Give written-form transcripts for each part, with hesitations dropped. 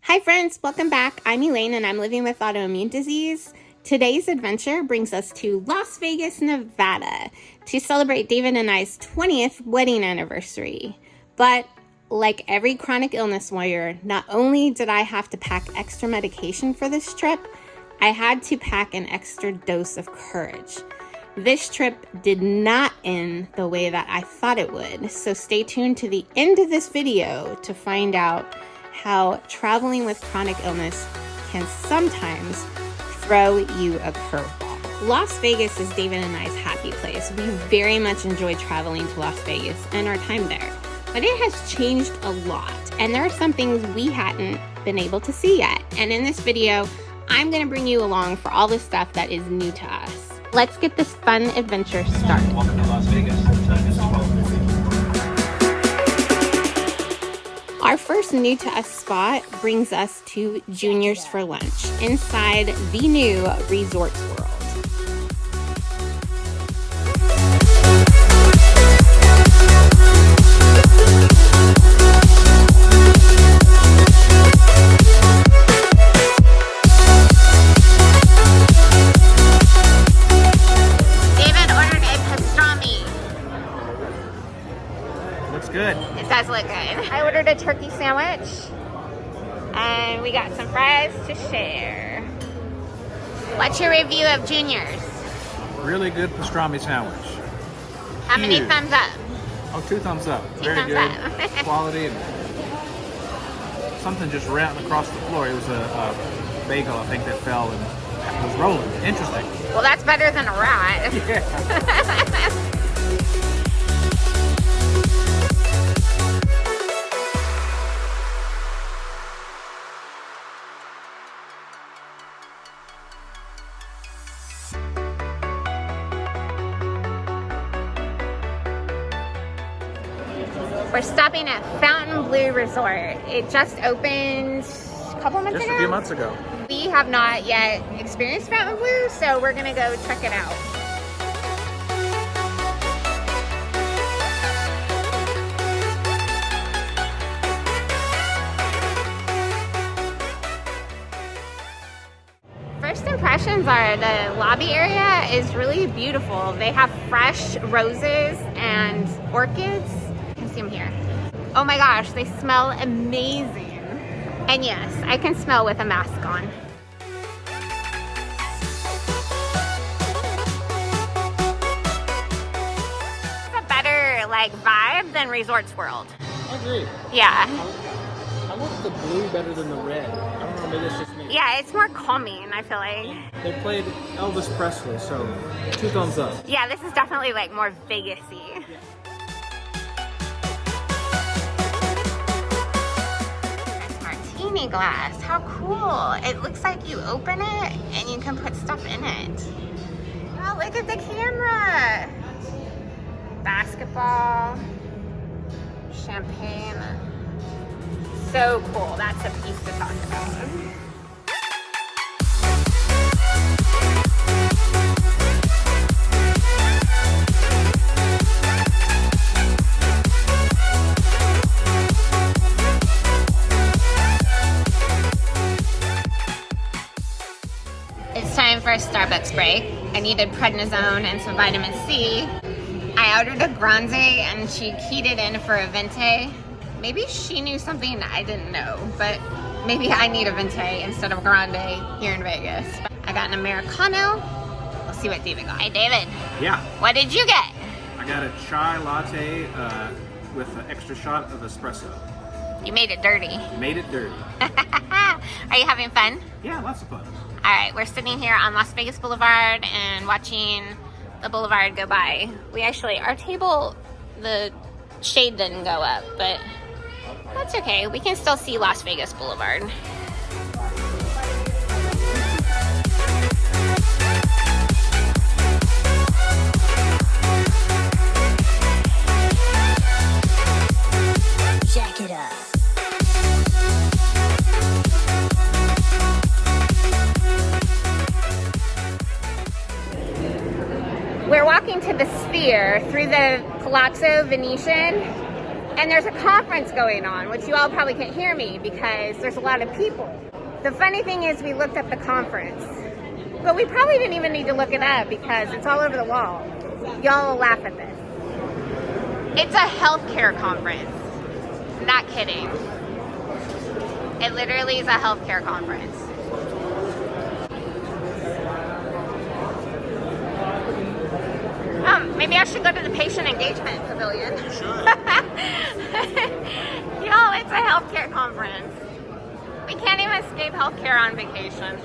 Hi friends, welcome back. I'm Elaine and I'm living with autoimmune disease. Today's adventure brings us to Las Vegas, Nevada to celebrate David and I's 20th wedding anniversary. But like every chronic illness warrior, not only did I have to pack extra medication for this trip, I had to pack an extra dose of courage. This trip did not end the way that I thought it would, so stay tuned to the end of this video to find out how traveling with chronic illness can sometimes throw you a curveball. Las Vegas is David and I's happy place. We very much enjoy traveling to Las Vegas and our time there, but it has changed a lot, and there are some things we hadn't been able to see yet. And in this video, I'm gonna bring you along for all the stuff that is new to us. Let's get this fun adventure started. Welcome to Las Vegas. Time is 12. Our first new to us spot brings us to Junior's for lunch inside the new Resorts World. David ordered a pastrami. Looks good. It does look good. I ordered a turkey sandwich and we got some fries to share. What's your review of Junior's? Really good pastrami sandwich. How many Huge. thumbs up? Oh, 2 thumbs up. Two Very thumbs good. up. Quality. And something just ran across the floor. It was a bagel, I think, that fell and was rolling. Interesting. Well, that's better than a rat. Yeah. We're stopping at Fontainebleau Resort. It just opened a couple months Just ago. a few months ago. We have not yet experienced Fontainebleau, so we're gonna go check it out. First impressions are the lobby area is really beautiful. They have fresh roses and orchids. You can see them here. Oh my gosh, they smell amazing. And yes, I can smell with a mask on. It's a better vibe than Resorts World. I agree. Yeah. I like the blue better than the red. I don't know, maybe it's just me. Yeah, it's more calming, I feel like. They played Elvis Presley, so 2 thumbs up. Yeah, this is definitely more Vegas-y. This martini glass, how cool. It looks like you open it and you can put stuff in it. Oh, look at the camera. Basketball, champagne. So cool, that's a piece to talk about. It's time for a Starbucks break. I needed prednisone and some vitamin C. I ordered a grande and she keyed it in for a venti. Maybe she knew something I didn't know, but maybe I need a venti instead of grande here in Vegas. I got an Americano. Let's see what David got. Hey David, Yeah. what did you get? I got a chai latte with an extra shot of espresso. You made it dirty. Made it dirty. Are you having fun? Yeah, lots of fun. All right, we're sitting here on Las Vegas Boulevard and watching the boulevard go by. Our table, the shade didn't go up, but that's okay. We can still see Las Vegas Boulevard. Jack it up. We're walking to the Sphere through the Palazzo Venetian, And there's a conference going on, which you all probably can't hear me because there's a lot of people. The funny thing is we looked up the conference, but we probably didn't even need to look it up because it's all over the wall. Y'all will laugh at this. It's a healthcare conference. Not kidding. It literally is a healthcare conference. Maybe I should go to the patient engagement pavilion. You should. Y'all, it's a healthcare conference. We can't even escape healthcare on vacation.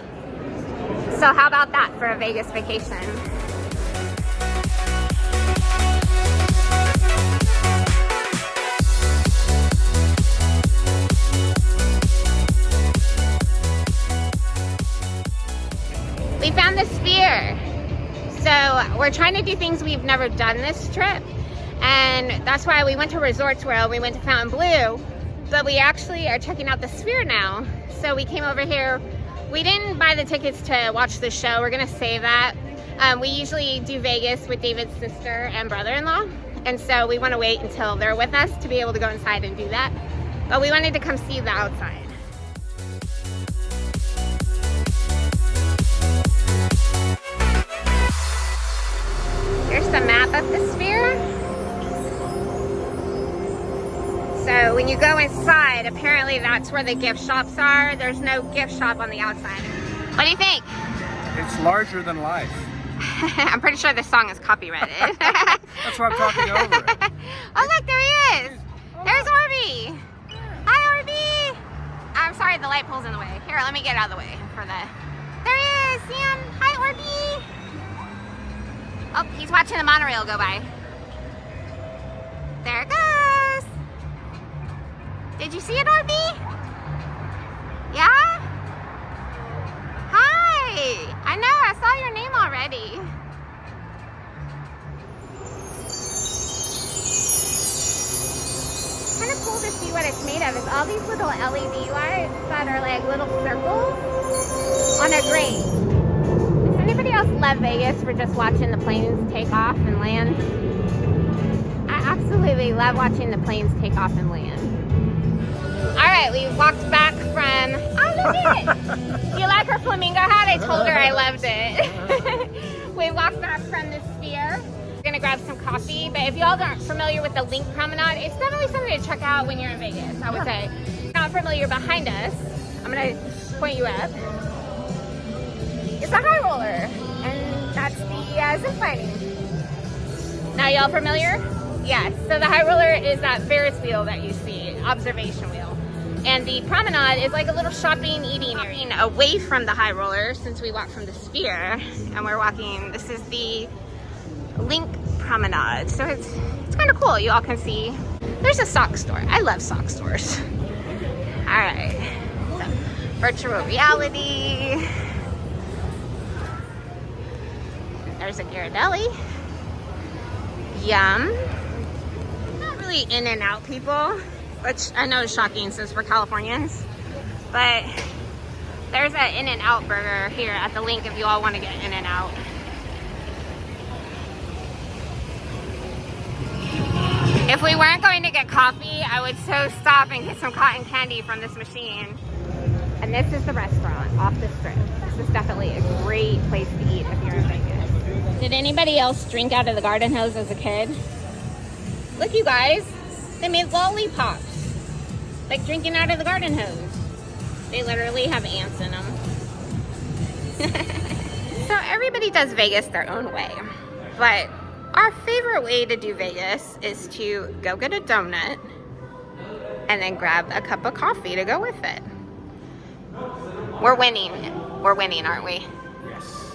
So how about that for a Vegas vacation? We found the Sphere. So we're trying to do things we've never done this trip. And that's why we went to Resorts World, we went to Fontainebleau, but we actually are checking out the Sphere now. So we came over here. We didn't buy the tickets to watch the show. We're gonna save that. We usually do Vegas with David's sister and brother-in-law. And so we wanna wait until they're with us to be able to go inside and do that. But we wanted to come see the outside. Here's the map of the Sphere. So when you go inside, apparently that's where the gift shops are. There's no gift shop on the outside. What do you think? It's larger than life. I'm pretty sure this song is copyrighted. That's why I'm talking over it. Oh look, there he is. There's Orby. Hi Orby. I'm sorry the light pole's in the way. Here, let me get out of the way for the... There he is, see him? Hi Orby. Oh, he's watching the monorail go by. There it goes. Did you see it, Orby? Yeah? Hi. I know, I saw your name already. It's kind of cool to see what it's made of. It's all these little LED lights that are like little circles on a grate. Does anybody else love Vegas for just watching the planes take off and land? I absolutely love watching the planes take off and land. All right, we walked back from, oh look at it. Do you like her flamingo hat? I told her I loved it. We walked back from the Sphere. We're gonna grab some coffee, but if y'all aren't familiar with the LINQ Promenade, it's definitely something to check out when you're in Vegas, I would say. If you're not familiar, behind us, I'm gonna point you up. It's a high roller, and that's the zip lining. Now y'all familiar? Yes, so the high roller is that Ferris wheel that you see, observation wheel. And the promenade is like a little shopping, eating area. Away from the high roller, since we walked from the Sphere, and we're walking, this is the LINQ Promenade. So it's kind of cool, you all can see. There's a sock store, I love sock stores. All right, so virtual reality. There's a Ghirardelli. Yum. Not really in and out people, which I know is shocking since we're Californians, but there's an in and out burger here at the LINQ if you all want to get in and out. If we weren't going to get coffee, I would so stop and get some cotton candy from this machine. And this is the restaurant off the strip. This is definitely a great place to eat if you're in Vegas. Did anybody else drink out of the garden hose as a kid? Look, you guys, they made lollipops. Like drinking out of the garden hose. They literally have ants in them. So everybody does Vegas their own way. But our favorite way to do Vegas is to go get a donut and then grab a cup of coffee to go with it. We're winning. We're winning, aren't we? Yes.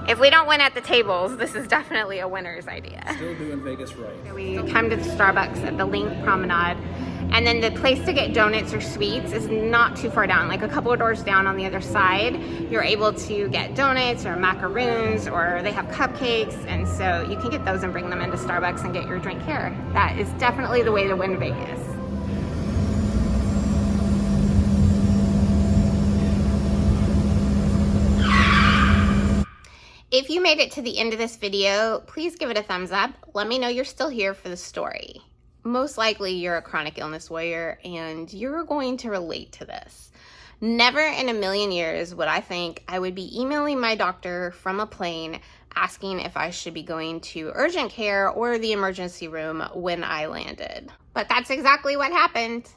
If we don't win at the tables, this is definitely a winner's idea. Still doing Vegas right. We come to the Starbucks at the LINQ Promenade, and then the place to get donuts or sweets is not too far down, like a couple of doors down on the other side. You're able to get donuts or macaroons, or they have cupcakes, and so you can get those and bring them into Starbucks and get your drink here. That is definitely the way to win Vegas. If you made it to the end of this video, please give it a thumbs up. Let me know you're still here for the story. most likely you're a chronic illness warrior and you're going to relate to this. Never in a million years would I think I would be emailing my doctor from a plane asking if I should be going to urgent care or the emergency room when I landed. But that's exactly what happened.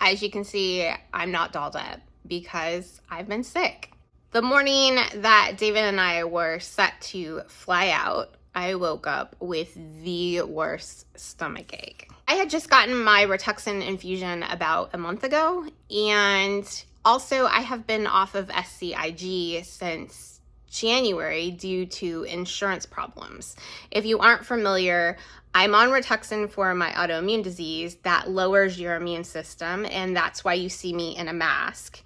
As you can see, I'm not dolled up because I've been sick. The morning that David and I were set to fly out, I woke up with the worst stomach ache. I had just gotten my Rituxan infusion about a month ago, and also I have been off of SCIG since January due to insurance problems. If you aren't familiar, I'm on Rituxan for my autoimmune disease that lowers your immune system, and that's why you see me in a mask.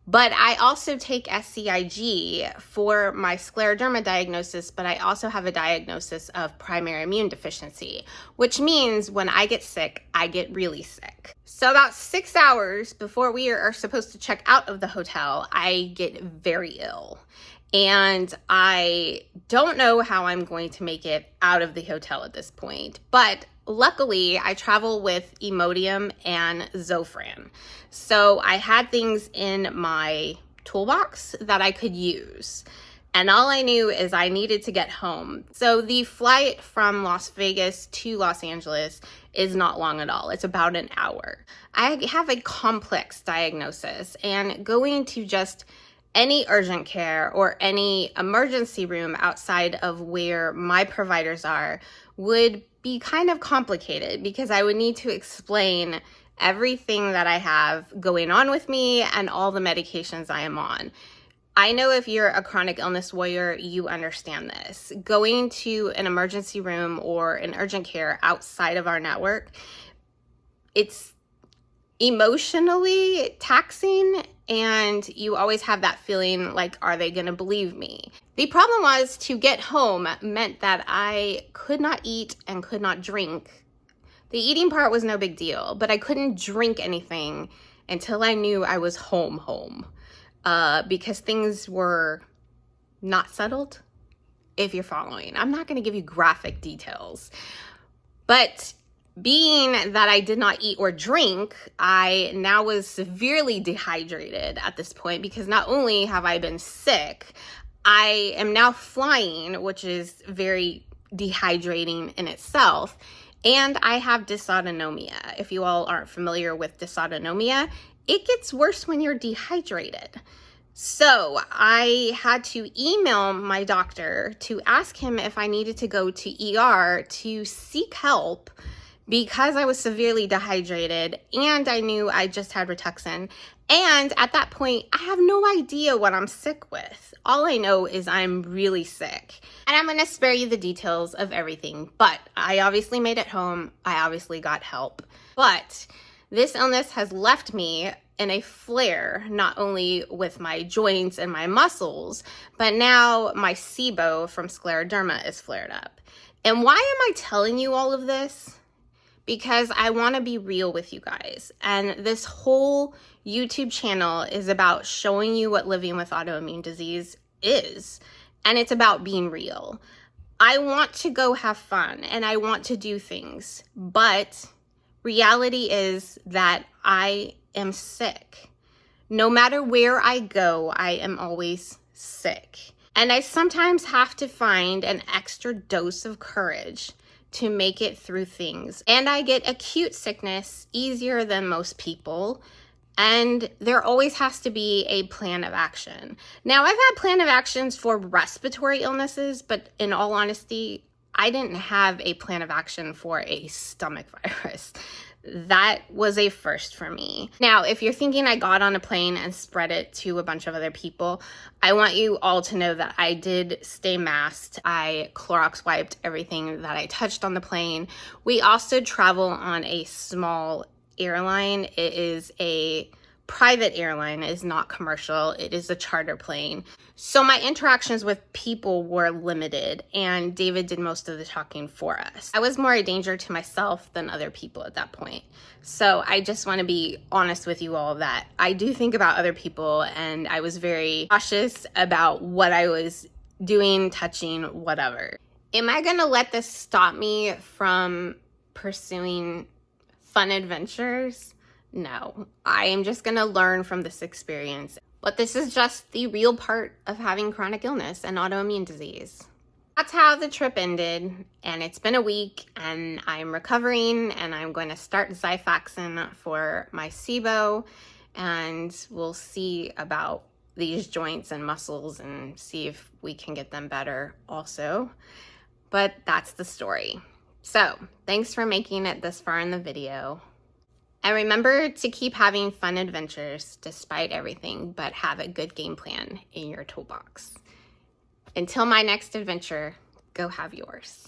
But I also take SCIG for my scleroderma diagnosis, but I also have a diagnosis of primary immune deficiency, which means when I get sick, I get really sick. So about 6 hours before we are supposed to check out of the hotel, I get very ill. And I don't know how I'm going to make it out of the hotel at this point. But luckily, I travel with Imodium and Zofran. So I had things in my toolbox that I could use. And all I knew is I needed to get home. So the flight from Las Vegas to Los Angeles is not long at all. It's about an hour. I have a complex diagnosis, and going to just any urgent care or any emergency room outside of where my providers are would be kind of complicated because I would need to explain everything that I have going on with me and all the medications I am on. I know if you're a chronic illness warrior, you understand this. Going to an emergency room or an urgent care outside of our network, it's emotionally taxing, and you always have that feeling like, are they going to believe me? The problem was, to get home meant that I could not eat and could not drink. The eating part was no big deal, but I couldn't drink anything until I knew I was home, because things were not settled, if you're following. I'm not going to give you graphic details, but being that I did not eat or drink, I now was severely dehydrated at this point, because not only have I been sick, I am now flying, which is very dehydrating in itself, and I have dysautonomia. If you all aren't familiar with dysautonomia, it gets worse when you're dehydrated. So I had to email my doctor to ask him if I needed to go to ER to seek help, because I was severely dehydrated and I knew I just had Rituxan. And at that point, I have no idea what I'm sick with. All I know is I'm really sick. And I'm going to spare you the details of everything, but I obviously made it home. I obviously got help. But this illness has left me in a flare, not only with my joints and my muscles, but now my SIBO from scleroderma is flared up. And why am I telling you all of this? Because I want to be real with you guys. And this whole YouTube channel is about showing you what living with autoimmune disease is. And it's about being real. I want to go have fun and I want to do things, but reality is that I am sick. No matter where I go, I am always sick. And I sometimes have to find an extra dose of courage to make it through things. And I get acute sickness easier than most people. And there always has to be a plan of action. Now, I've had plan of actions for respiratory illnesses, but in all honesty, I didn't have a plan of action for a stomach virus. That was a first for me. Now, if you're thinking I got on a plane and spread it to a bunch of other people, I want you all to know that I did stay masked. I Clorox wiped everything that I touched on the plane. We also travel on a small airline. It is a private airline. It is not commercial. It is a charter plane. So my interactions with people were limited, and David did most of the talking for us. I was more a danger to myself than other people at that point. So I just want to be honest with you all that I do think about other people, and I was very cautious about what I was doing, touching, whatever. Am I going to let this stop me from pursuing fun adventures? No, I am just gonna learn from this experience. But this is just the real part of having chronic illness and autoimmune disease. That's how the trip ended, and it's been a week, and I'm recovering, and I'm going to start Xifaxan for my SIBO, and we'll see about these joints and muscles and see if we can get them better also. But that's the story. So, thanks for making it this far in the video. And remember to keep having fun adventures despite everything, but have a good game plan in your toolbox. Until my next adventure, go have yours.